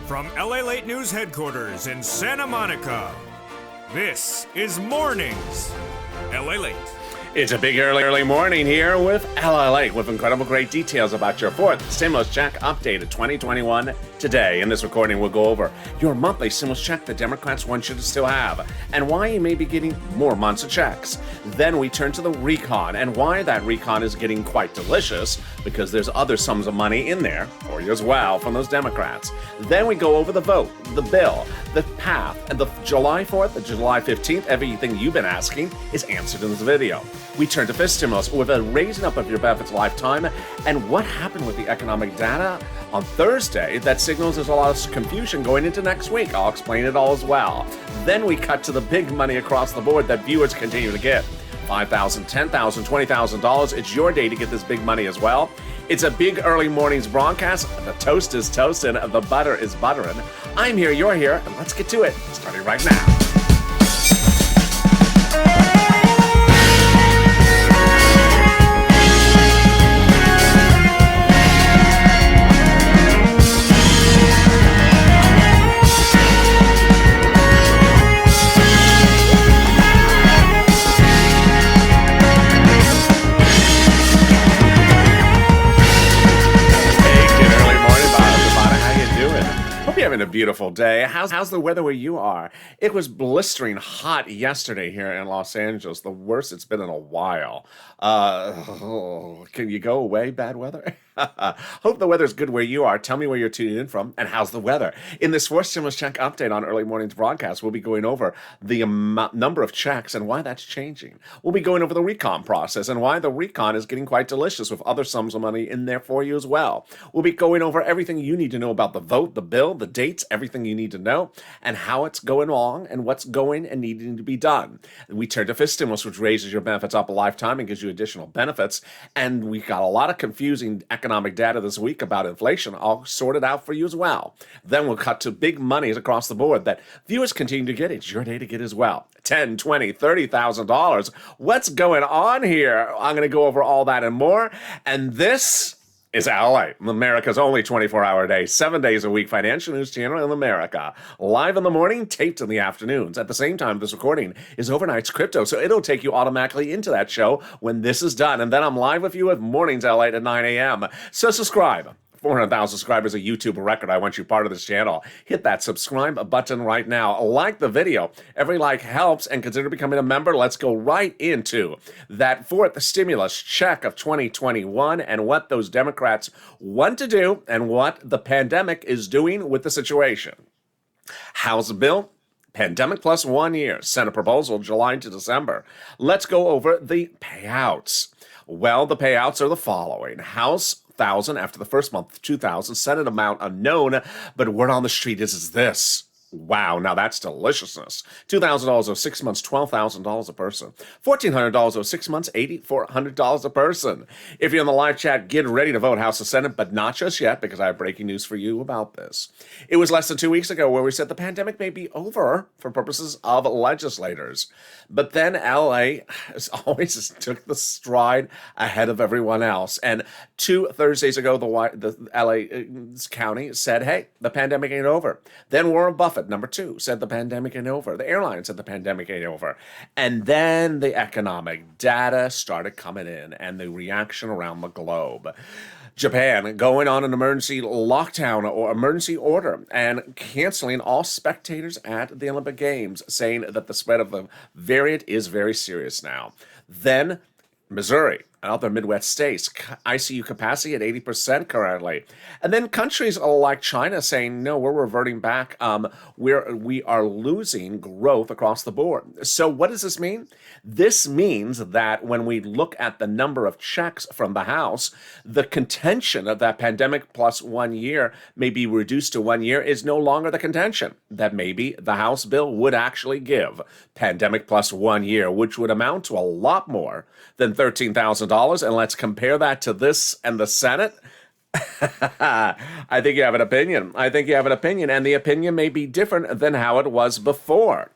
From LALATE News Headquarters in Santa Monica, this is Mornings LALATE. It's a big early morning here with LALATE with incredible great details about your fourth stimulus check update of 2021 today. In this recording, we'll go over your monthly stimulus check the Democrats want you to still have and why you may be getting more months of checks. Then we turn to the recon and why that recon is getting quite delicious because there's other sums of money in there for you as well from those Democrats. Then we go over the vote, the bill, the path, and the July 4th, the July 15th, everything you've been asking is answered in this video. We turn to fifth stimulus with a raising up of your benefits lifetime and what happened with the economic data on Thursday that signals there's a lot of confusion going into next week. I'll explain it all as well. Then we cut to the big money across the board that viewers continue to get. $5,000, $10,000, $20,000. It's your day to get this big money as well. It's a big early mornings broadcast. The toast is toasting, the butter is buttering. I'm here, you're here, and let's get to it, starting right now. Having a beautiful day. How's the weather where you are? It was blistering hot yesterday here in Los Angeles, the worst it's been in a while. Can you go away, bad weather? Hope the weather's good where you are. Tell me where you're tuning in from and how's the weather. In this fourth stimulus check update on early morning's broadcast, we'll be going over the number of checks and why that's changing. We'll be going over the recon process and why the recon is getting quite delicious with other sums of money in there for you as well. We'll be going over everything you need to know about the vote, the bill, the dates, everything you need to know, and how it's going along and what's going and needing to be done. We turn to fifth stimulus, which raises your benefits up a lifetime and gives you additional benefits. And we got a lot of confusing economic data this week about inflation. I'll sort it out for you as well. Then we'll cut to big monies across the board that viewers continue to get. It's your day to get as well. $10,000, $20,000, $30,000. What's going on here? I'm going to go over all that and more. And this is LA, America's only 24-hour day, 7 days a week financial news channel in America. Live in the morning, taped in the afternoons. At the same time, this recording is overnight's crypto, so it'll take you automatically into that show when this is done. And then I'm live with you at Mornings LA at 9 a.m. So subscribe. 400,000 subscribers, a YouTube record. I want you part of this channel. Hit that subscribe button right now. Like the video. Every like helps, and consider becoming a member. Let's go right into that fourth stimulus check of 2021 and what those Democrats want to do and what the pandemic is doing with the situation. House bill. Pandemic plus 1 year. Senate proposal, July to December. Let's go over the payouts. Well, the payouts are the following. House, 1,000 after the first month, 2,000. Senate amount unknown, but word on the street is this. Wow, now that's deliciousness. $2,000 over 6 months, $12,000 a person. $1,400 over 6 months, $8,400 a person. If you're in the live chat, get ready to vote House or Senate, but not just yet because I have breaking news for you about this. It was less than 2 weeks ago where we said the pandemic may be over for purposes of legislators. But then LA always took the stride ahead of everyone else. And 2 Thursdays ago, the LA County said, hey, the pandemic ain't over. Then Warren Buffett, number 2, said the pandemic ain't over. The airline said the pandemic ain't over. And then the economic data started coming in and the reaction around the globe. Japan going on an emergency lockdown or emergency order and canceling all spectators at the Olympic Games, saying that the spread of the variant is very serious now. Then Missouri and other Midwest states, ICU capacity at 80% currently. And then countries like China saying, no, we're reverting back. We are losing growth across the board. So what does this mean? This means that when we look at the number of checks from the House, the contention of that pandemic plus 1 year may be reduced to 1 year is no longer the contention. That maybe the House bill would actually give pandemic plus 1 year, which would amount to a lot more than $13,000. And let's compare that to this and the Senate. I think you have an opinion. And the opinion may be different than how it was before.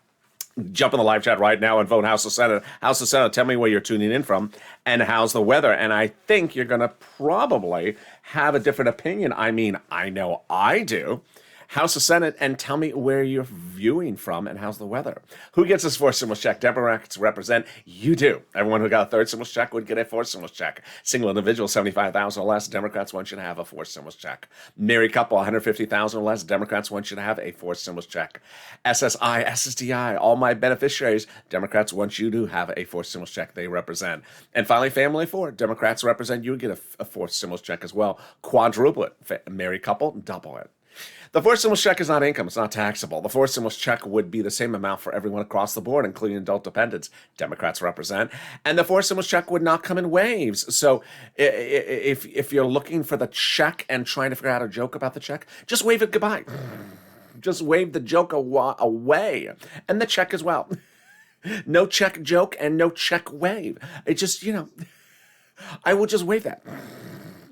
Jump in the live chat right now and vote House or Senate. House or Senate, tell me where you're tuning in from and how's the weather. And I think you're going to probably have a different opinion. I mean, I know I do. House or Senate, and tell me where you're viewing from and how's the weather. Who gets this fourth stimulus check? Democrats represent. You do. Everyone who got a third stimulus check would get a fourth stimulus check. Single individual, 75,000 or less, Democrats want you to have a fourth stimulus check. Married couple, 150,000 or less, Democrats want you to have a fourth stimulus check. SSI, SSDI, all my beneficiaries, Democrats want you to have a fourth stimulus check. They represent. And finally, family of four, Democrats represent. You would get a fourth stimulus check as well. Quadruple it. Married couple, double it. The fourth stimulus check is not income. It's not taxable. The fourth stimulus check would be the same amount for everyone across the board, including adult dependents. Democrats represent. And the fourth stimulus check would not come in waves. So if you're looking for the check and trying to figure out a joke about the check, just wave it goodbye. Just wave the joke away. And the check as well. No check joke and no check wave. It just, I will just wave that.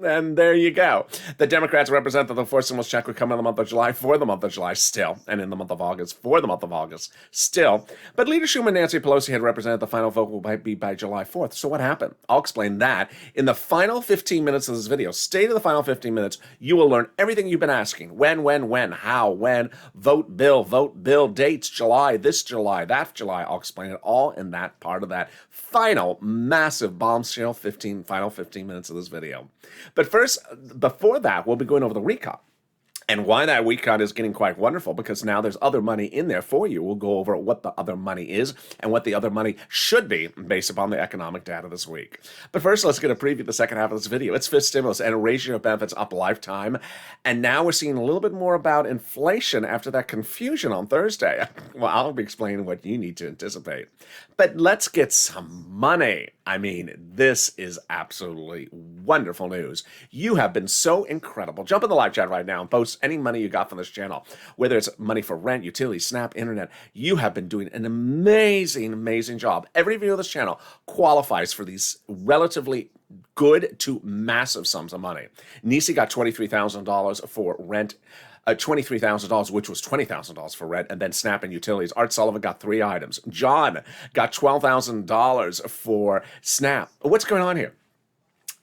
And there you go. The Democrats represent that the fourth stimulus check would come in the month of July for the month of July still, and in the month of August for the month of August still. But Leader Schumer and Nancy Pelosi had represented the final vote will be by July 4th. So what happened? I'll explain that in the final 15 minutes of this video. Stay to the final 15 minutes. You will learn everything you've been asking. When, how, when, vote bill, dates, July, this July, that July. I'll explain it all in that part of that final massive bombshell final 15 minutes of this video. But first, before that, we'll be going over the recon. And why that recon is getting quite wonderful, because now there's other money in there for you. We'll go over what the other money is and what the other money should be based upon the economic data this week. But first, let's get a preview of the second half of this video. It's fifth stimulus and raising your benefits up lifetime. And now we're seeing a little bit more about inflation after that confusion on Thursday. Well, I'll be explaining what you need to anticipate. But let's get some money. I mean, this is absolutely wonderful news. You have been so incredible. Jump in the live chat right now and post any money you got from this channel, whether it's money for rent, utilities, SNAP, internet. You have been doing an amazing job. Every video of this channel qualifies for these relatively good to massive sums of money. Nisi got $23,000 for rent. $23,000, which was $20,000 for rent, and then SNAP and utilities. Art Sullivan got 3 items. John got $12,000 for SNAP. What's going on here?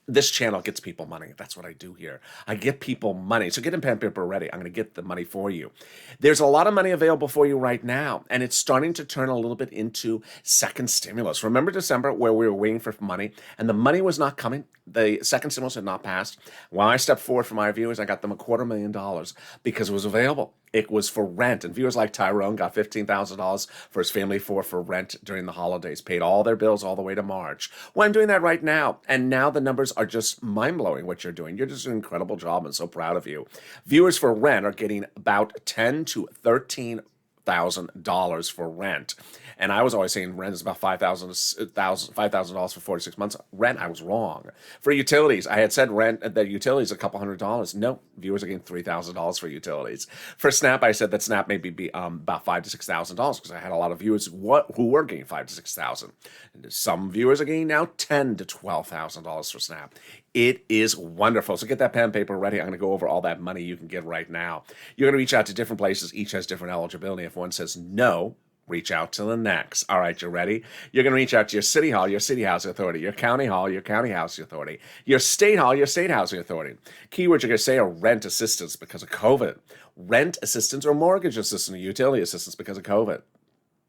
This channel gets people money. That's what I do here. I get people money. So get in pen and paper ready. I'm going to get the money for you. There's a lot of money available for you right now, and it's starting to turn a little bit into second stimulus. Remember December where we were waiting for money, and the money was not coming? The second stimulus had not passed. When I stepped forward for my viewers, I got them $250,000 because it was available. It was for rent. And viewers like Tyrone got $15,000 for his family for rent during the holidays, paid all their bills all the way to March. Well, I'm doing that right now. And now the numbers are just mind-blowing what you're doing. You're just doing an incredible job. I'm so proud of you. Viewers for rent are getting about $10,000 to $13,000 for rent. And I was always saying rent is about $5,000 for 46 months. Rent, I was wrong. For utilities, I had said rent, that utilities a couple $100. No, viewers are getting $3,000 for utilities. For SNAP, I said that SNAP may be about $5,000 to $6,000 because I had a lot of viewers who were getting $5,000 to $6,000. Some viewers are getting now $10,000 to $12,000 for SNAP. It is wonderful. So get that pen and paper ready. I'm going to go over all that money you can get right now. You're going to reach out to different places. Each has different eligibility. If one says no, reach out to the next. All right, you ready? You're going to reach out to your city hall, your city housing authority, your county hall, your county housing authority, your state hall, your state housing authority. Keywords you're going to say are rent assistance because of COVID, rent assistance or mortgage assistance or utility assistance because of COVID.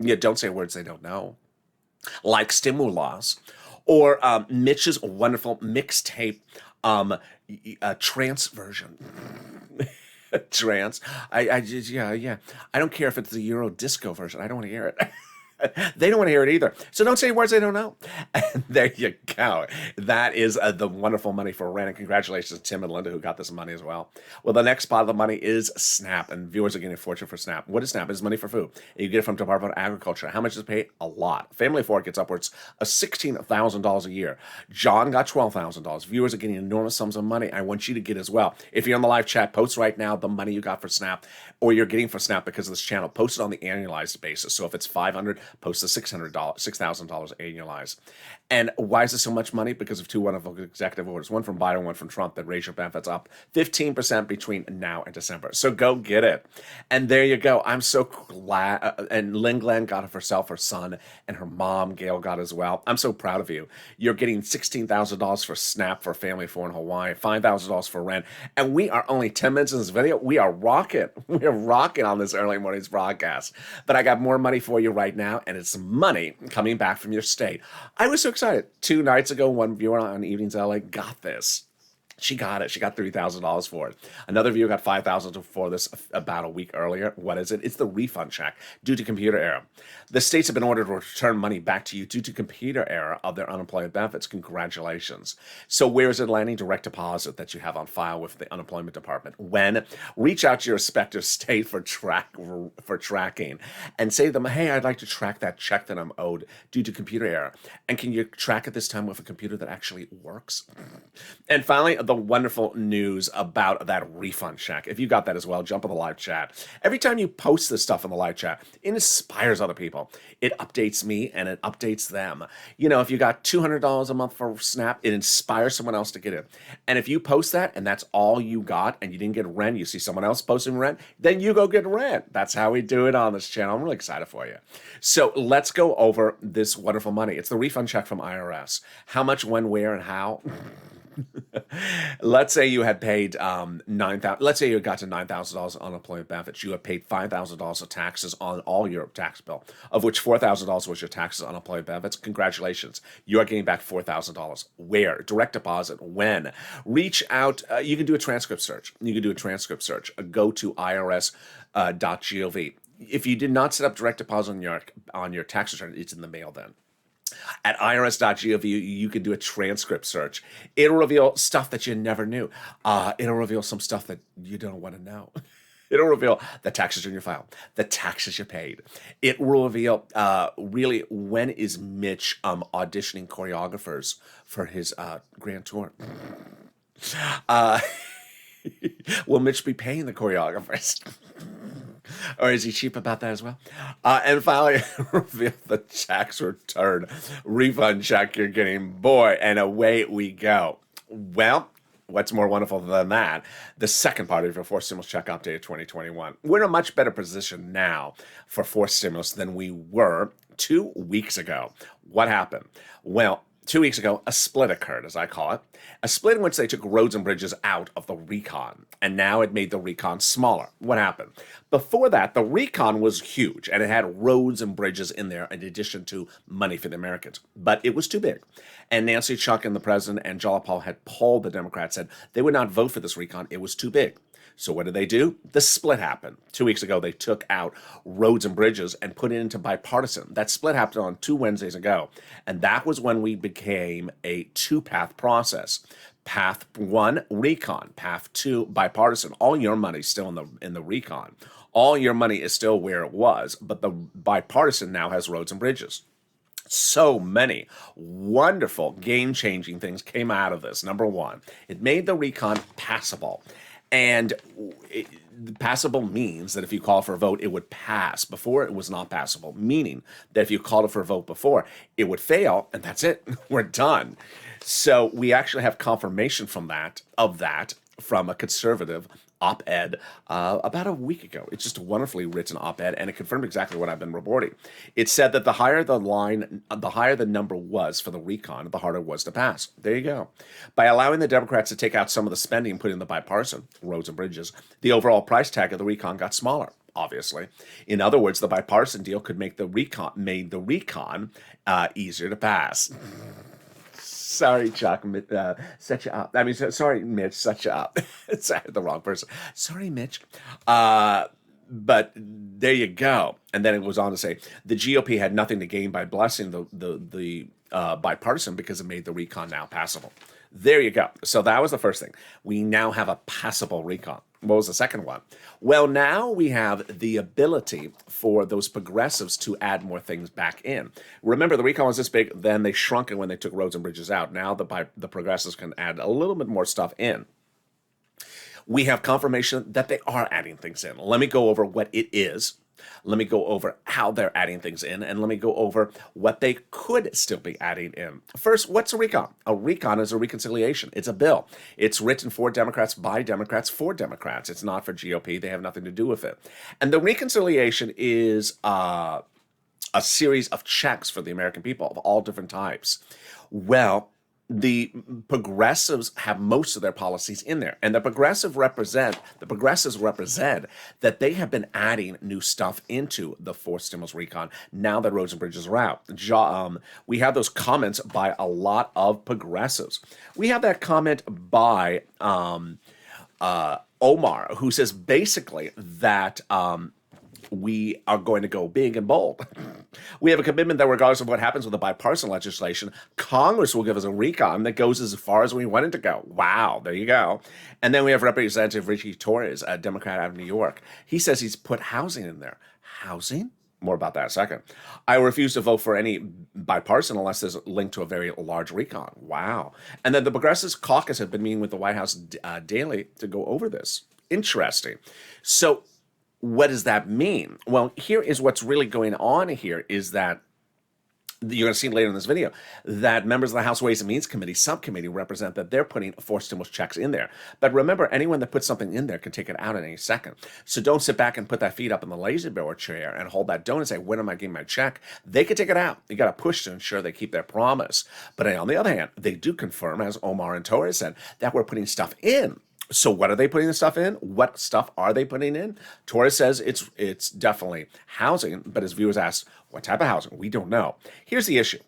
Yeah, don't say words they don't know, like stimulus or Mitch's wonderful mixtape trance version. Trance. I just, yeah. I don't care if it's the Euro disco version. I don't want to hear it. They don't want to hear it either. So don't say words they don't know. And there you go. That is the wonderful money for rent. And congratulations to Tim and Linda who got this money as well. Well, the next part of the money is SNAP. And viewers are getting a fortune for SNAP. What is SNAP? It's money for food. And you get it from Department of Agriculture. How much does it pay? A lot. Family of four gets upwards of $16,000 a year. John got $12,000. Viewers are getting enormous sums of money. I want you to get as well. If you're on the live chat, post right now the money you got for SNAP or you're getting for SNAP because of this channel. Post it on the annualized basis. So if it's $500, post the $6,000 annualized. And why is this so much money? Because of two wonderful executive orders, one from Biden, one from Trump, that raise your benefits up 15% between now and December. So go get it. And there you go. I'm so glad. And Lynn Glenn got it for herself, her son, and her mom, Gail, got as well. I'm so proud of you. You're getting $16,000 for SNAP for a family of four in Hawaii, $5,000 for rent. And we are only 10 minutes in this video. We are rocking. We are rocking on this early morning's broadcast. But I got more money for you right now, and it's money coming back from your state. I was so excited. 2 nights ago, one viewer on Evenings LA got this. She got it. She got $3,000 for it. Another viewer got $5,000 for this about a week earlier. What is it? It's the refund check due to computer error. The states have been ordered to return money back to you due to computer error of their unemployment benefits. Congratulations. So where is it landing? Direct deposit that you have on file with the unemployment department. When reach out to your respective state for tracking and say to them, hey, I'd like to track that check that I'm owed due to computer error. And can you track it this time with a computer that actually works? And finally, the wonderful news about that refund check. If you got that as well, jump on the live chat. Every time you post this stuff in the live chat, it inspires other people. It updates me and it updates them. You know, if you got $200 a month for SNAP, it inspires someone else to get it. And if you post that and that's all you got and you didn't get rent, you see someone else posting rent, then you go get rent. That's how we do it on this channel. I'm really excited for you. So let's go over this wonderful money. It's the refund check from IRS. How much, when, where, and how? Let's say you had paid $9,000. Let's say you got to $9,000 unemployment benefits. You have paid $5,000 of taxes on all your tax bill, of which $4,000 was your taxes on unemployment benefits. Congratulations, you are getting back $4,000. Where? Direct deposit. When? Reach out. You can do a transcript search. Go to irs.gov. If you did not set up direct deposit on your tax return, it's in the mail then. At irs.gov, you can do a transcript search. It'll reveal stuff that you never knew. It'll reveal some stuff that you don't want to know. It'll reveal the taxes in your file, the taxes you paid. It will reveal, really, when is Mitch auditioning choreographers for his grand tour? Will Mitch be paying the choreographers? Or is he cheap about that as well? And finally, reveal the tax return refund check you're getting. Boy, and away we go. Well, what's more wonderful than that? The second part of your forced stimulus check update of 2021. We're in a much better position now for forced stimulus than we were 2 weeks ago. What happened? Well, 2 weeks ago, a split occurred, as I call it. A split in which they took roads and bridges out of the recon, and now it made the recon smaller. What happened? Before that, the recon was huge, and it had roads and bridges in there in addition to money for the Americans. But it was too big. And Nancy, Chuck, and the president and Jalapal had polled the Democrats, said they would not vote for this recon. It was too big. So what did they do? The split happened. 2 weeks ago, they took out roads and bridges and put it into bipartisan. That split happened on 2 Wednesdays ago. And that was when we became a 2-path process. Path 1, recon. Path 2, bipartisan. All your money's still in the recon. All your money is still where it was, but the bipartisan now has roads and bridges. So many wonderful, game-changing things came out of this. Number one, it made the recon passable. And passable means that if you call for a vote, it would pass. Before, it was not passable, meaning that if you called it for a vote before, it would fail, and that's it. We're done. So we actually have confirmation from that from a conservative op-ed about a week ago. It's just a wonderfully written op-ed, and it confirmed exactly what I've been reporting. It said that the higher the number was for the recon, the harder it was to pass. There you go. By allowing the Democrats to take out some of the spending and put in the bipartisan, roads and bridges, the overall price tag of the recon got smaller, obviously. In other words, the bipartisan deal could make the recon easier to pass. Sorry, Chuck, set you up. Sorry, Mitch, set you up. Sorry, the wrong person. Sorry, Mitch. But there you go. And then it goes on to say, the GOP had nothing to gain by blessing the bipartisan because it made the recon now passable. There you go. So that was the first thing. We now have a passable recon. What was the second one? Well, now we have the ability for those progressives to add more things back in. Remember, the recon was this big, then they shrunk it when they took roads and bridges out. Now the progressives can add a little bit more stuff in. We have confirmation that they are adding things in. Let me go over what it is. Let me go over how they're adding things in, and let me go over what they could still be adding in. First, what's a recon? A recon is a reconciliation. It's a bill. It's written for Democrats, by Democrats, for Democrats. It's not for GOP. They have nothing to do with it. And the reconciliation is a series of checks for the American people of all different types. Well, the progressives have most of their policies in there, and the progressives represent that they have been adding new stuff into the fourth stimulus recon now that roads and bridges are out. We have those comments by a lot of progressives. We have that comment by Omar, who says basically that we are going to go big and bold. We have a commitment that regardless of what happens with the bipartisan legislation, Congress will give us a recon that goes as far as we want it to go. Wow, there you go. And then we have Representative Richie Torres, a Democrat out of New York. He says he's put housing in there. Housing? More about that in a second. I refuse to vote for any bipartisan unless there's a link to a very large recon. Wow. And then the Progressives Caucus have been meeting with the White House daily to go over this. Interesting. So what does that mean? Well, here is what's really going on here is that you're going to see later in this video that members of the House Ways and Means Committee subcommittee represent that they're putting 4 stimulus checks in there. But remember, anyone that puts something in there can take it out at any second. So don't sit back and put that feet up in the lazy boy chair and hold that donut and say, when am I getting my check? They can take it out. You got to push to ensure they keep their promise. But on the other hand, they do confirm, as Omar and Torres said, that we're putting stuff in. So what are they putting the stuff in? What stuff are they putting in? Torres says it's definitely housing, but his viewers asked, what type of housing? We don't know. Here's the issue.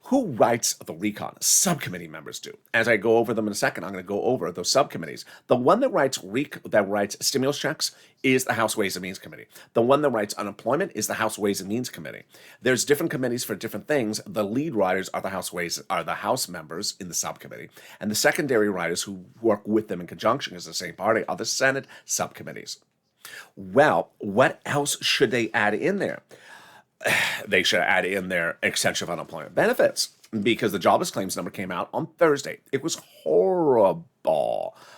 Who writes the recon? Subcommittee members do. As I go over them in a second, I'm going to go over those subcommittees. The one that writes stimulus checks is the House Ways and Means Committee. The one that writes unemployment is the House Ways and Means Committee. There's different committees for different things. The lead writers are the House members in the subcommittee, and the secondary writers who work with them in conjunction as the same party are the Senate subcommittees. Well, what else should they add in there? They should add in their extension of unemployment benefits because the jobless claims number came out on Thursday. It was horrible.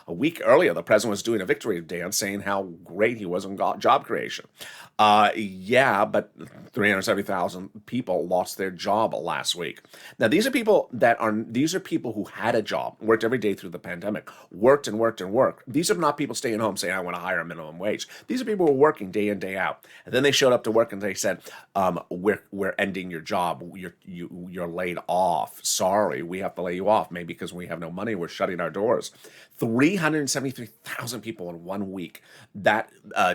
A week earlier, the president was doing a victory dance saying how great he was on job creation. Yeah, but 370,000 people lost their job last week. Now, these are people who had a job, worked every day through the pandemic, worked and worked and worked. These are not people staying home saying, I want to hire a minimum wage. These are people who are working day in, day out. And then they showed up to work and they said, we're ending your job. You're laid off. Sorry, we have to lay you off. Maybe because we have no money, we're shutting our doors. 373,000 people in 1 week. That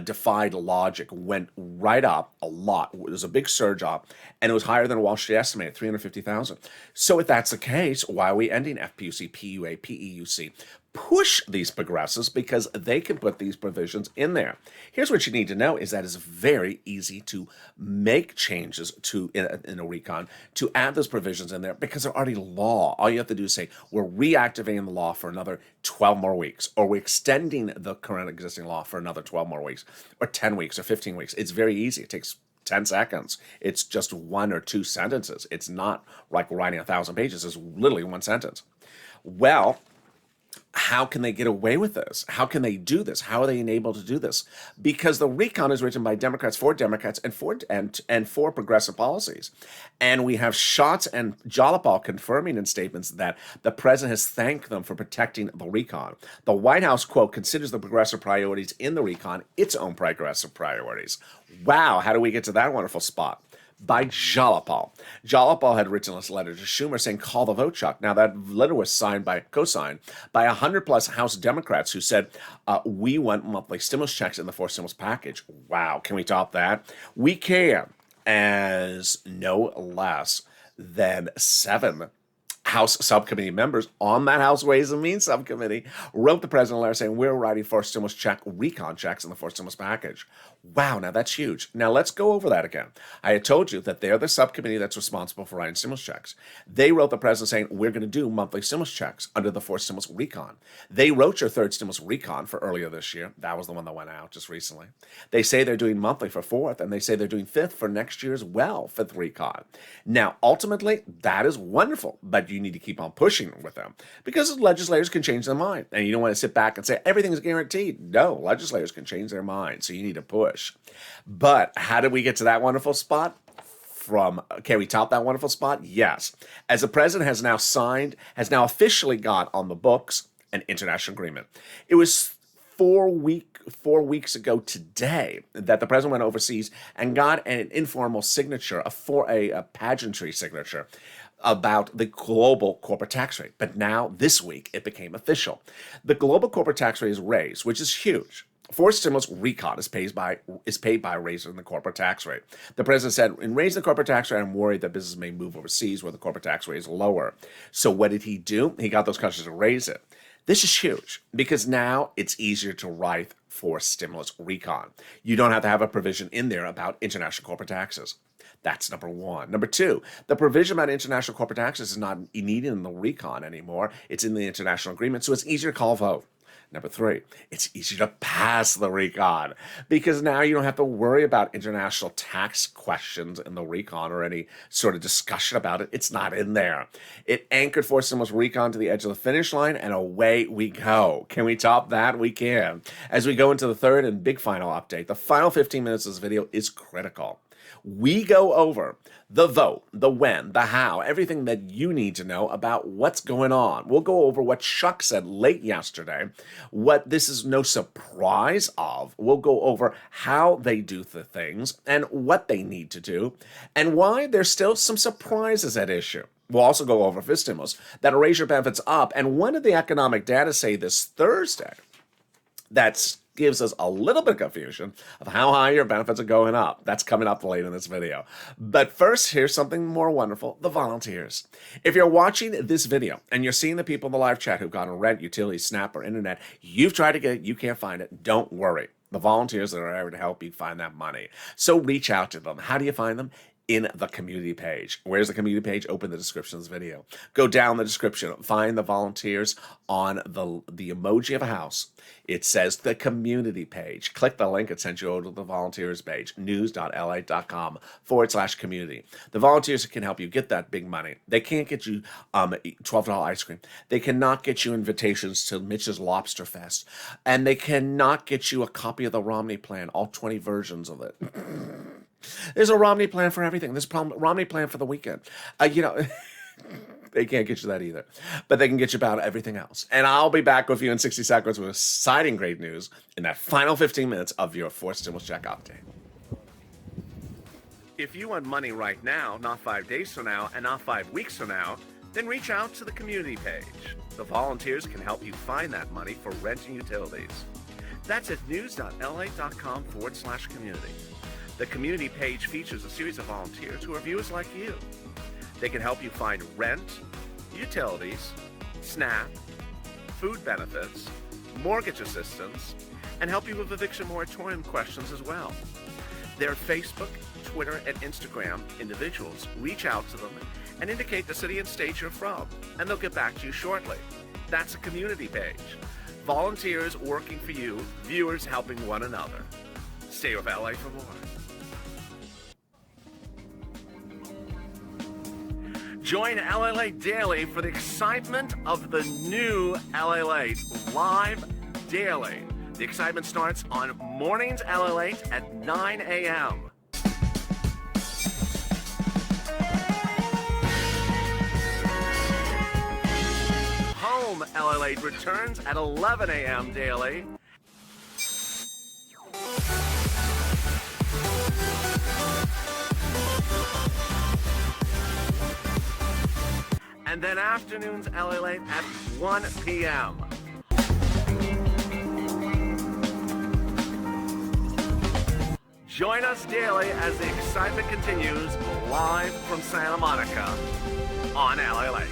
defied logic, went right up a lot. It was a big surge up, and it was higher than Wall Street estimated, 350,000. So if that's the case, why are we ending FPUC, PUA, PEUC? Push these progressives because they can put these provisions in there. Here's what you need to know is that it's very easy to make changes in a recon to add those provisions in there because they're already law. All you have to do is say, we're reactivating the law for another 12 more weeks, or we're extending the current existing law for another 12 more weeks, or 10 weeks, or 15 weeks. It's very easy. It takes 10 seconds. It's just 1 or 2 sentences. It's not like writing 1,000 pages. It's literally 1 sentence. Well, how can they get away with this? How can they do this? How are they enabled to do this? Because the recon is written by Democrats for Democrats and for progressive policies. And we have Schatz and Jalopal confirming in statements that the president has thanked them for protecting the recon. The White House, quote, considers the progressive priorities in the recon its own progressive priorities. Wow, how do we get to that wonderful spot? By Jalopal. Jalopal had written this letter to Schumer saying, call the vote, Chuck. Now, that letter was co-signed by 100-plus House Democrats who said, we want monthly stimulus checks in the 4th stimulus package. Wow, can we top that? We can, as no less than 7 House subcommittee members on that House Ways and Means subcommittee wrote the president a letter saying, we're writing for stimulus check, recon checks in the 4th stimulus package. Wow, now that's huge. Now let's go over that again. I had told you that they're the subcommittee that's responsible for writing stimulus checks. They wrote the president saying, we're going to do monthly stimulus checks under the 4th stimulus recon. They wrote your 3rd stimulus recon for earlier this year. That was the one that went out just recently. They say they're doing monthly for 4th, and they say they're doing 5th for next year as well, 5th recon. Now, ultimately, that is wonderful, but you need to keep on pushing with them because legislators can change their mind. And you don't want to sit back and say everything is guaranteed. No, legislators can change their mind. So you need to push. But how did we get to that wonderful spot? Can we top that wonderful spot? Yes. As the president has now officially got on the books an international agreement. It was 4 weeks ago today that the president went overseas and got an informal signature, a pageantry signature about the global corporate tax rate. But now this week it became official. The global corporate tax rate is raised, which is huge. Forced stimulus recon is paid by raising the corporate tax rate. The president said, in raising the corporate tax rate, I'm worried that business may move overseas where the corporate tax rate is lower. So what did he do? He got those countries to raise it. This is huge because now it's easier to write forced stimulus recon. You don't have to have a provision in there about international corporate taxes. That's number one. Number two, the provision about international corporate taxes is not needed in the recon anymore. It's in the international agreement, so it's easier to call a vote. Number three, it's easier to pass the recon because now you don't have to worry about international tax questions in the recon or any sort of discussion about it. It's not in there. It anchored forced stimulus recon to the edge of the finish line, and away we go. Can we top that? We can. As we go into the third and big final update, the final 15 minutes of this video is critical. We go over the vote, the when, the how, everything that you need to know about what's going on. We'll go over what Chuck said late yesterday, what this is no surprise of. We'll go over how they do the things and what they need to do and why there's still some surprises at issue. We'll also go over fifth stimulus that'll raise your benefits up. And what did the economic data say this Thursday? That's gives us a little bit of confusion of how high your benefits are going up. That's coming up later in this video. But first, here's something more wonderful, the volunteers. If you're watching this video and you're seeing the people in the live chat who've gone on rent, utilities, SNAP, or internet, you've tried to get it, you can't find it, don't worry. The volunteers that are there to help you find that money. So reach out to them. How do you find them? In the community page. Where's the community page? Open the description of this video. Go down the description. Find the volunteers on the emoji of a house. It says the community page. Click the link. It sends you over to the volunteers page, news.lalate.com/community. The volunteers can help you get that big money. They can't get you $12 ice cream. They cannot get you invitations to Mitch's Lobster Fest. And they cannot get you a copy of the Romney Plan, all 20 versions of it. There's a Romney plan for everything. There's a Romney plan for the weekend. They can't get you that either. But they can get you about everything else. And I'll be back with you in 60 seconds with exciting great news in that final 15 minutes of your forced stimulus check update. If you want money right now, not 5 days from now, and not 5 weeks from now, then reach out to the community page. The volunteers can help you find that money for rent and utilities. That's at news.lalate.com/community. The community page features a series of volunteers who are viewers like you. They can help you find rent, utilities, SNAP, food benefits, mortgage assistance, and help you with eviction moratorium questions as well. Their Facebook, Twitter, and Instagram individuals reach out to them and indicate the city and state you're from, and they'll get back to you shortly. That's a community page. Volunteers working for you, viewers helping one another. Stay with LA for more. Join LALATE Daily for the excitement of the new LALATE live daily. The excitement starts on Mornings LALATE at 9 a.m. Home LALATE returns at 11 a.m. daily. And then afternoons LALATE at 1 p.m. Join us daily as the excitement continues live from Santa Monica on LALATE.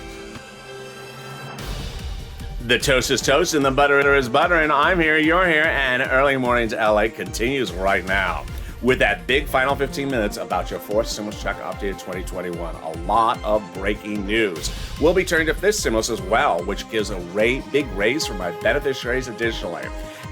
The toast is toast and the butter is butter, and I'm here, you're here, and Early Mornings LA continues right now with that big final 15 minutes about your fourth stimulus check updated 2021. A lot of breaking news. We'll be turning to fifth stimulus as well, which gives a big raise for my beneficiaries additionally.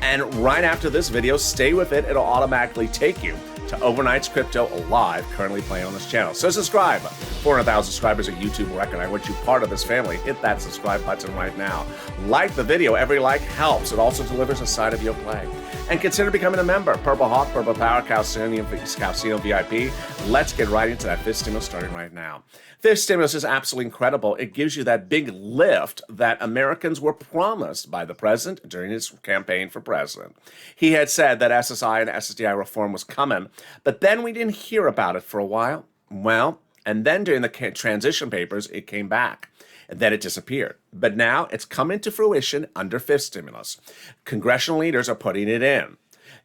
And right after this video, stay with it. It'll automatically take you to to Overnight's Crypto Live, currently playing on this channel. So subscribe. 400,000 subscribers, a YouTube record. I want you part of this family. Hit that subscribe button right now. Like the video. Every like helps. It also delivers a side of your play. And consider becoming a member. Purple Hawk, Purple Power, Calcino VIP. Let's get right into that fifth stimulus starting right now. Fifth stimulus is absolutely incredible. It gives you that big lift that Americans were promised by the president during his campaign for president. He had said that SSI and SSDI reform was coming, but then we didn't hear about it for a while. Well, and then during the transition papers, it came back. And then it disappeared. But now it's come into fruition under fifth stimulus. Congressional leaders are putting it in.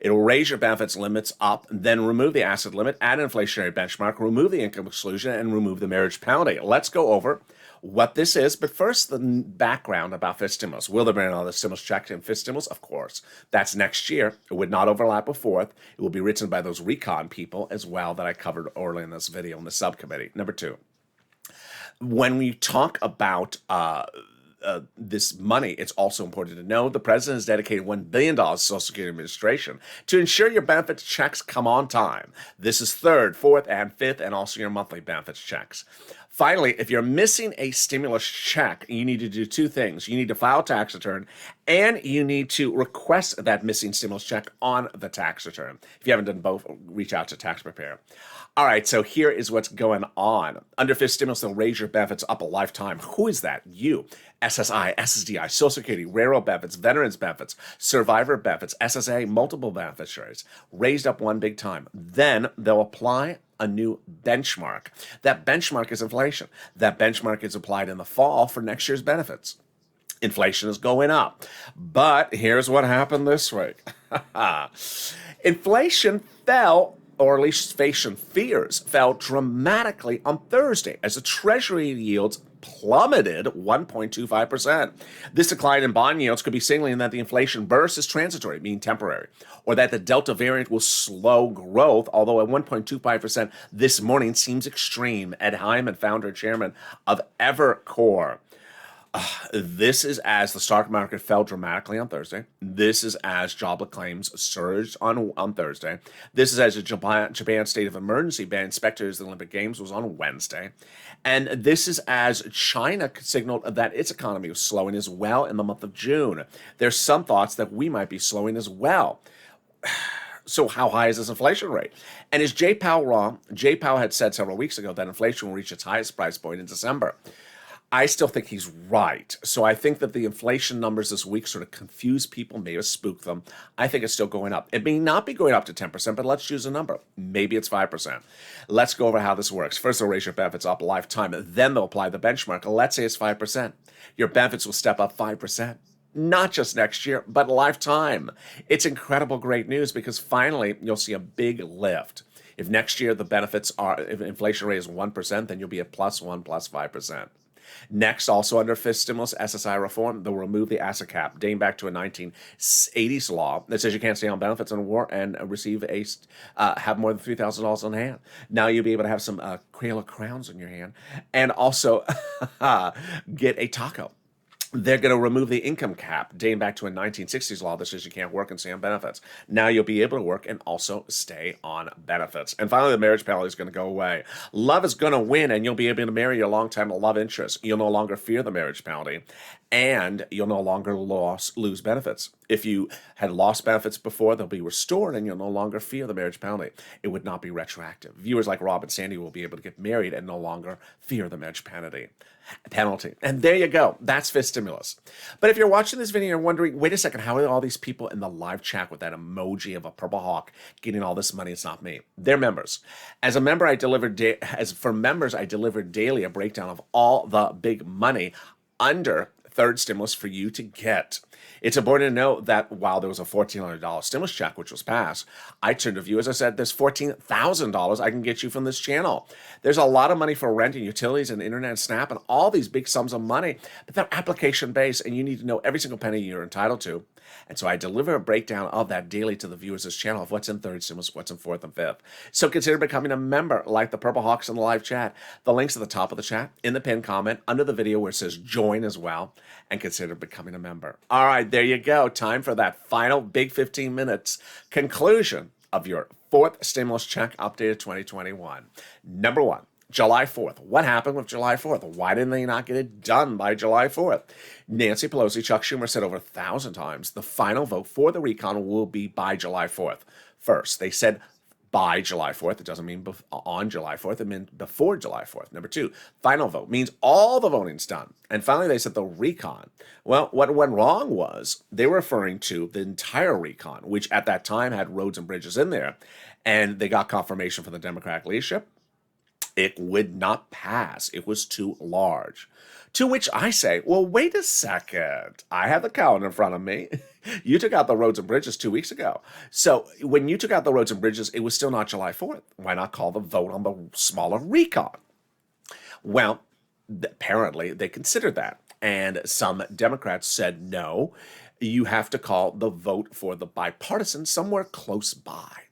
It'll raise your benefits limits up, then remove the asset limit, add an inflationary benchmark, remove the income exclusion, and remove the marriage penalty. Let's go over what this is, but first the background about fifth stimulus. Will there be another stimulus check in fifth stimulus? Of course. That's next year. It would not overlap with fourth. It will be written by those recon people as well that I covered earlier in this video in the subcommittee. Number two. When we talk about this money, it's also important to know the president has dedicated $1 billion to Social Security Administration to ensure your benefits checks come on time. This is third, fourth, and fifth, and also your monthly benefits checks. Finally, if you're missing a stimulus check, you need to do two things. You need to file a tax return, and you need to request that missing stimulus check on the tax return. If you haven't done both, reach out to Tax Preparer. All right, so here is what's going on. Under fifth stimulus, they'll raise your benefits up a lifetime. Who is that? You. SSI, SSDI, Social Security, railroad benefits, veterans benefits, survivor benefits, SSA, multiple beneficiaries, raised up one big time. Then they'll apply a new benchmark. That benchmark is inflation. That benchmark is applied in the fall for next year's benefits. Inflation is going up. But here's what happened this week. Inflation fell, or at least inflation fears fell dramatically on Thursday as the Treasury yields plummeted 1.25%. This decline in bond yields could be signaling that the inflation burst is transitory, meaning temporary, or that the Delta variant will slow growth, although at 1.25% this morning seems extreme. Ed Hyman, founder and chairman of Evercore. This is as the stock market fell dramatically on Thursday. This is as jobless claims surged on Thursday. This is as a Japan state of emergency ban inspectors the Olympic Games was on Wednesday. And this is as China signaled that its economy was slowing as well in the month of June. There's some thoughts that we might be slowing as well. So how high is this inflation rate? And is Jay Powell wrong? Jay Powell had said several weeks ago that inflation will reach its highest price point in December. I still think he's right. So I think that the inflation numbers this week sort of confuse people, maybe spook them. I think it's still going up. It may not be going up to 10%, but let's choose a number. Maybe it's 5%. Let's go over how this works. First, they'll raise your benefits up a lifetime. Then they'll apply the benchmark. Let's say it's 5%. Your benefits will step up 5%. Not just next year, but lifetime. It's incredible, great news because finally you'll see a big lift. If next year the benefits are, if inflation rate is 1%, then you'll be at +1, +5%. Next, also under fifth stimulus SSI reform, they'll remove the asset cap, dating back to a 1980s law that says you can't stay on benefits and receive have more than $3,000 on hand. Now you'll be able to have some Crayola crowns in your hand and also get a taco. They're going to remove the income cap, dating back to a 1960s law that says you can't work and stay on benefits. Now you'll be able to work and also stay on benefits. And finally, the marriage penalty is going to go away. Love is going to win, and you'll be able to marry your longtime love interest. You'll no longer fear the marriage penalty, and you'll no longer lose benefits. If you had lost benefits before, they'll be restored, and you'll no longer fear the marriage penalty. It would not be retroactive. Viewers like Rob and Sandy will be able to get married and no longer fear the marriage penalty. And there you go. That's fifth stimulus. But if you're watching this video and you're wondering, wait a second, how are all these people in the live chat with that emoji of a purple hawk getting all this money? It's not me. They're members. As a member, I deliver daily a breakdown of all the big money under third stimulus for you to get. It's important to note that while there was a $1,400 stimulus check, which was passed, I turned to viewers, I said, there's $14,000 I can get you from this channel. There's a lot of money for rent and utilities and internet and Snap and all these big sums of money, but they're application-based, and you need to know every single penny you're entitled to. And so I deliver a breakdown of that daily to the viewers of this channel of what's in third stimulus, what's in fourth and fifth. So consider becoming a member like the Purple Hawks in the live chat. The link's at the top of the chat, in the pinned comment, under the video where it says join as well, and consider becoming a member. All right, there you go. Time for that final big 15 minutes conclusion of your fourth stimulus check updated 2021. Number one, July 4th. What happened with July 4th? Why didn't they not get it done by July 4th? Nancy Pelosi, Chuck Schumer said over 1,000 times the final vote for the recon will be by July 4th. First, they said by July 4th. It doesn't mean on July 4th. It meant before July 4th. Number two, final vote means all the voting's done. And finally, they said the recon. Well, what went wrong was they were referring to the entire recon, which at that time had roads and bridges in there. And they got confirmation from the Democratic leadership. It would not pass. It was too large. To which I say, well, wait a second. I have the calendar in front of me. You took out the roads and bridges 2 weeks ago. So when you took out the roads and bridges, it was still not July 4th. Why not call the vote on the smaller recon? Well, apparently they considered that. And some Democrats said, no, you have to call the vote for the bipartisan somewhere close by.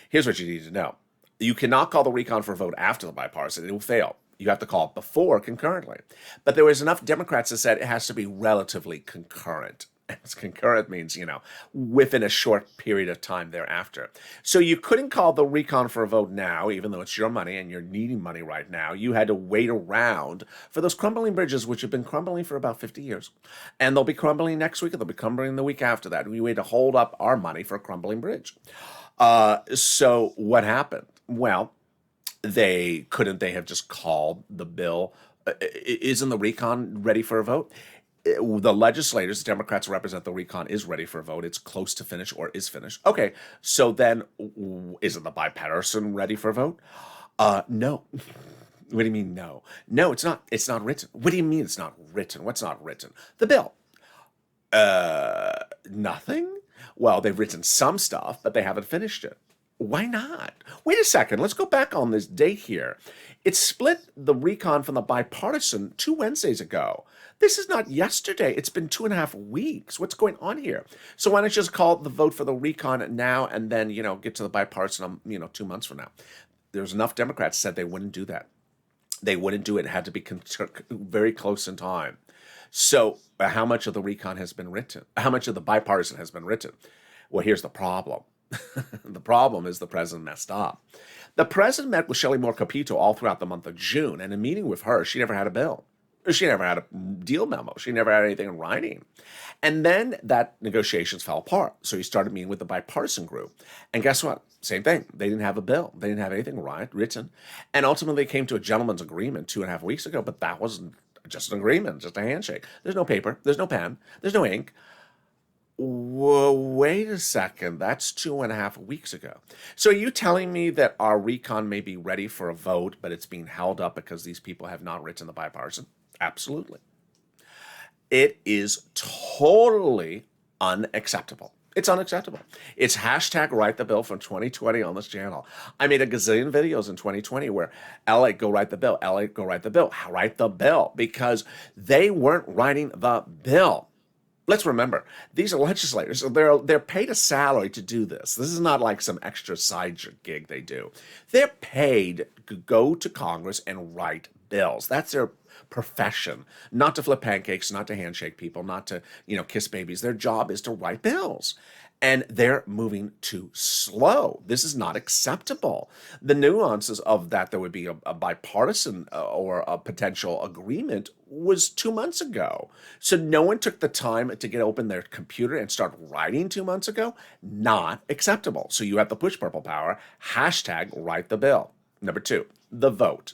Here's what you need to know. You cannot call the recon for a vote after the bipartisan. It will fail. You have to call it before concurrently. But there was enough Democrats that said it has to be relatively concurrent. Concurrent means, within a short period of time thereafter. So you couldn't call the recon for a vote now, even though it's your money and you're needing money right now. You had to wait around for those crumbling bridges, which have been crumbling for about 50 years. And they'll be crumbling next week, and they'll be crumbling the week after that. We had to hold up our money for a crumbling bridge. So what happened? Well, they have just called the bill. Isn't the recon ready for a vote? The legislators, the Democrats who represent the recon, is ready for a vote. It's close to finish or is finished. Okay, so then isn't the bipartisan ready for a vote? No. What do you mean no? No, it's not. It's not written. What do you mean it's not written? What's not written? The bill. Nothing? Well, they've written some stuff, but they haven't finished it. Why not? Wait a second. Let's go back on this date here. It split the recon from the bipartisan 2 Wednesdays ago. This is not yesterday. It's been 2.5 weeks. What's going on here? So why don't you just call the vote for the recon now and then, get to the bipartisan, 2 months from now? There's enough Democrats said they wouldn't do that. They wouldn't do it. It had to be very close in time. So how much of the recon has been written? How much of the bipartisan has been written? Well, here's the problem. The problem is the president messed up. The president met with Shelley Moore Capito all throughout the month of June, and in meeting with her, she never had a bill. She never had a deal memo. She never had anything in writing. And then that negotiations fell apart. So he started meeting with the bipartisan group. And guess what? Same thing. They didn't have a bill. They didn't have anything written. And ultimately they came to a gentleman's agreement 2.5 weeks ago, but that wasn't just an agreement, just a handshake. There's no paper. There's no pen. There's no ink. Whoa, wait a second. That's 2.5 weeks ago. So are you telling me that our recon may be ready for a vote, but it's being held up because these people have not written the bipartisan? Absolutely. It is totally unacceptable. It's unacceptable. It's hashtag write the bill from 2020 on this channel. I made a gazillion videos in 2020 where LA, go write the bill. LA, go write the bill. Write the bill, because they weren't writing the bill. Let's remember, these are legislators. So they're paid a salary to do this. This is not like some extra side gig they do. They're paid to go to Congress and write bills. That's their profession. Not to flip pancakes, not to handshake people, not to, kiss babies. Their job is to write bills. And they're moving too slow. This is not acceptable. The nuances of that there would be a bipartisan or a potential agreement was 2 months ago. So no one took the time to get open their computer and start writing 2 months ago. Not acceptable. So you have to push purple power. Hashtag write the bill. Number 2, the vote.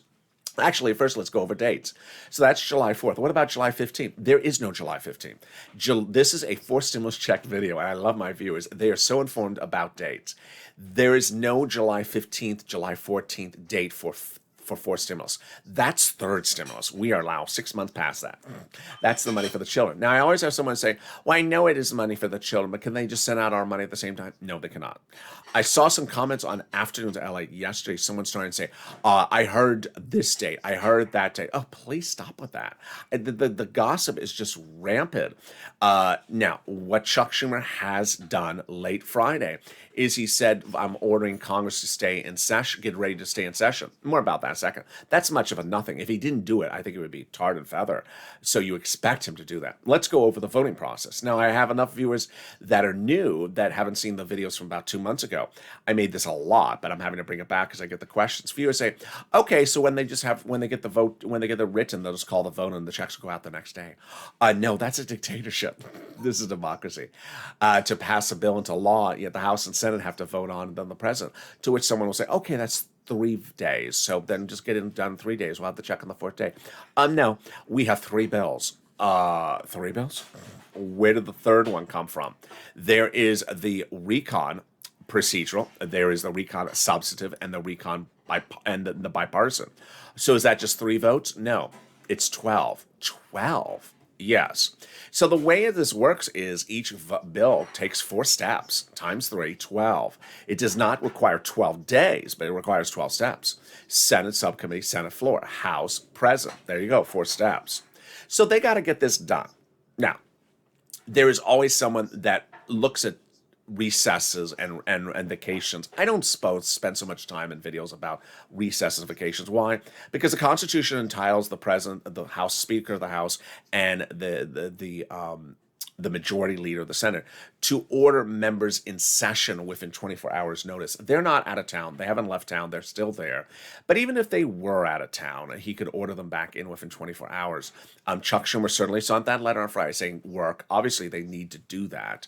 Actually, first, let's go over dates. So that's July 4th. What about July 15th? There is no July 15th. This is a fourth stimulus check video, and I love my viewers. They are so informed about dates. There is no July 15th, July 14th date for fourth stimulus. That's third stimulus. We are now 6 months past that. That's the money for the children. Now, I always have someone say, well, I know it is money for the children, but can they just send out our money at the same time? No, they cannot. I saw some comments on Afternoons LA yesterday. Someone started to say, I heard this date. I heard that date. Oh, please stop with that. The gossip is just rampant. Now, what Chuck Schumer has done late Friday is he said, I'm ordering Congress to stay in session, get ready to stay in session. More about that in a second. That's much of a nothing. If he didn't do it, I think it would be tarred and feather. So you expect him to do that. Let's go over the voting process. Now, I have enough viewers that are new that haven't seen the videos from about 2 months ago. I made this a lot, but I'm having to bring it back because I get the questions. Viewers say, okay, so when they get the vote, when they get the written, they'll just call the vote and the checks will go out the next day. No, that's a dictatorship. This is democracy. To pass a bill into law, yet the House and Senate have to vote on, and then the president. To which someone will say, okay, that's 3 days. So then just get it done in 3 days. We'll have to check on the 4th day. No, we have 3 bills. 3 bills? Where did the 3rd one come from? There is the recon procedural. There is the recon substantive and the recon the bipartisan. So is that just 3 votes? No, it's 12. 12. Yes. So the way this works is each bill takes 4 steps times 3, 12. It does not require 12 days, but it requires 12 steps. Senate subcommittee, Senate floor, House, President. There you go, 4 steps. So they got to get this done. Now, there is always someone that looks at recesses and vacations. I don't spend so much time in videos about recesses and vacations. Why? Because the Constitution entitles the president, the House Speaker of the House, and the majority leader of the Senate to order members in session within 24 hours notice. They're not out of town. They haven't left town. They're still there. But even if they were out of town, he could order them back in within 24 hours. Chuck Schumer certainly sent that letter on Friday saying work. Obviously, they need to do that.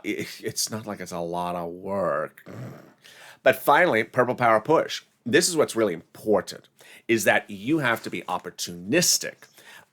It's not like it's a lot of work. But finally, Purple Power push. This is what's really important, is that you have to be opportunistic.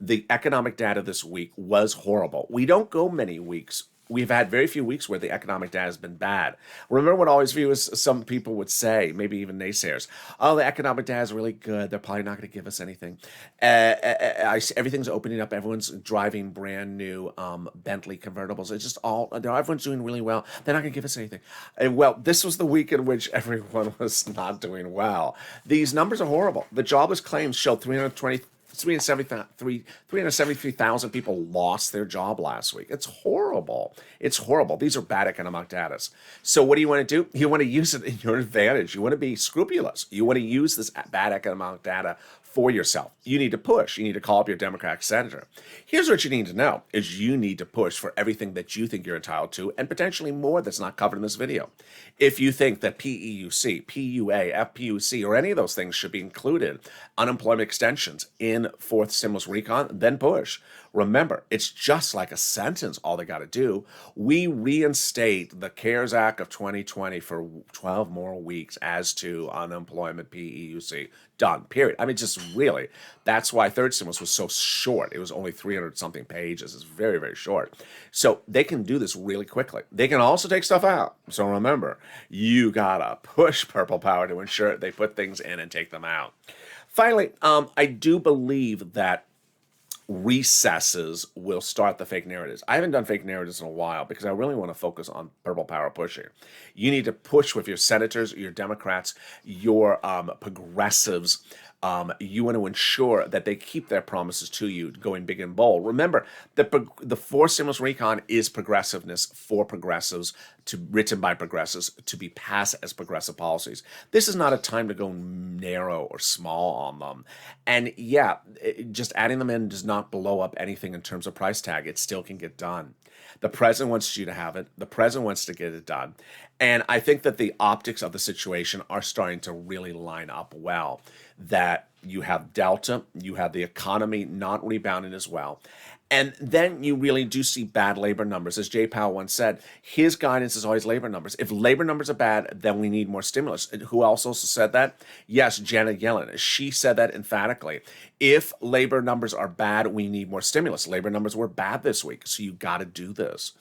The economic data this week was horrible. We don't go many weeks. We've had very few weeks where the economic data has been bad. Remember what always viewers, some people would say, maybe even naysayers, oh, the economic data is really good. They're probably not going to give us anything. Everything's opening up. Everyone's driving brand new Bentley convertibles. It's just everyone's doing really well. They're not going to give us anything. And well, this was the week in which everyone was not doing well. These numbers are horrible. The jobless claims showed 373,000 people lost their job last week. It's horrible. It's horrible. These are bad economic data. So what do you want to do? You want to use it in your advantage. You want to be scrupulous. You want to use this bad economic data for yourself. You need to push. You need to call up your Democratic senator. Here's what you need to know is you need to push for everything that you think you're entitled to and potentially more that's not covered in this video. If you think that PEUC, PUA, FPUC, or any of those things should be included, unemployment extensions in 4th stimulus recon, then push. Remember, it's just like a sentence, all they got to do. We reinstate the CARES Act of 2020 for 12 more weeks as to unemployment PEUC. Done, period. I mean, just really, that's why 3rd stimulus was so short. It was only 300-something pages. It's very, very short. So they can do this really quickly. They can also take stuff out. So remember, you got to push Purple Power to ensure they put things in and take them out. Finally, I do believe that recesses will start the fake narratives. I haven't done fake narratives in a while because I really want to focus on Purple Power pushing. You need to push with your senators, your Democrats, your progressives. You want to ensure that they keep their promises to you, going big and bold. Remember, the 4th stimulus recon is progressiveness for progressives, written by progressives, to be passed as progressive policies. This is not a time to go narrow or small on them. And yeah, just adding them in does not blow up anything in terms of price tag. It still can get done. The president wants you to have it. The president wants to get it done. And I think that the optics of the situation are starting to really line up well. That you have Delta, you have the economy not rebounding as well. And then you really do see bad labor numbers. As Jay Powell once said, his guidance is always labor numbers. If labor numbers are bad, then we need more stimulus. And who else also said that? Yes, Janet Yellen. She said that emphatically. If labor numbers are bad, we need more stimulus. Labor numbers were bad this week, so you got to do this.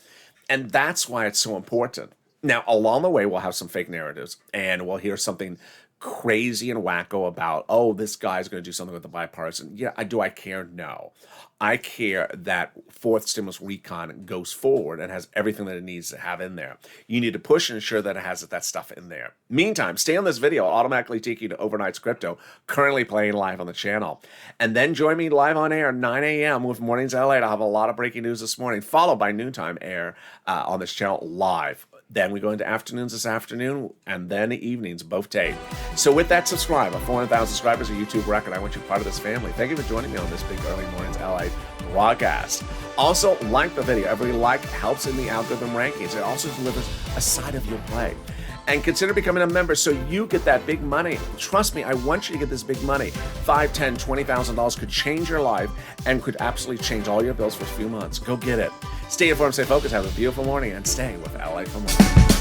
And that's why it's so important. Now, along the way, we'll have some fake narratives, and we'll hear something crazy and wacko about, oh, this guy's going to do something with the bipartisan. Yeah, do I care? No. I care that 4th stimulus recon goes forward and has everything that it needs to have in there. You need to push and ensure that it has that stuff in there. Meantime, stay on this video. I'll automatically take you to Overnight's Crypto, currently playing live on the channel. And then join me live on air 9 a.m. with Mornings LA. I'll have a lot of breaking news this morning, followed by noontime air on this channel live. Then we go into afternoons this afternoon, and then evenings, both days. So with that, subscribe. 400,000 subscribers, a YouTube record. I want you part of this family. Thank you for joining me on this big early mornings LA broadcast. Also, like the video. Every like helps in the algorithm rankings. It also delivers a side of your play. And consider becoming a member so you get that big money. Trust me, I want you to get this big money. $5,000, $10,000, $20,000 could change your life and could absolutely change all your bills for a few months. Go get it. Stay informed, stay focused, have a beautiful morning, and stay with LA for more.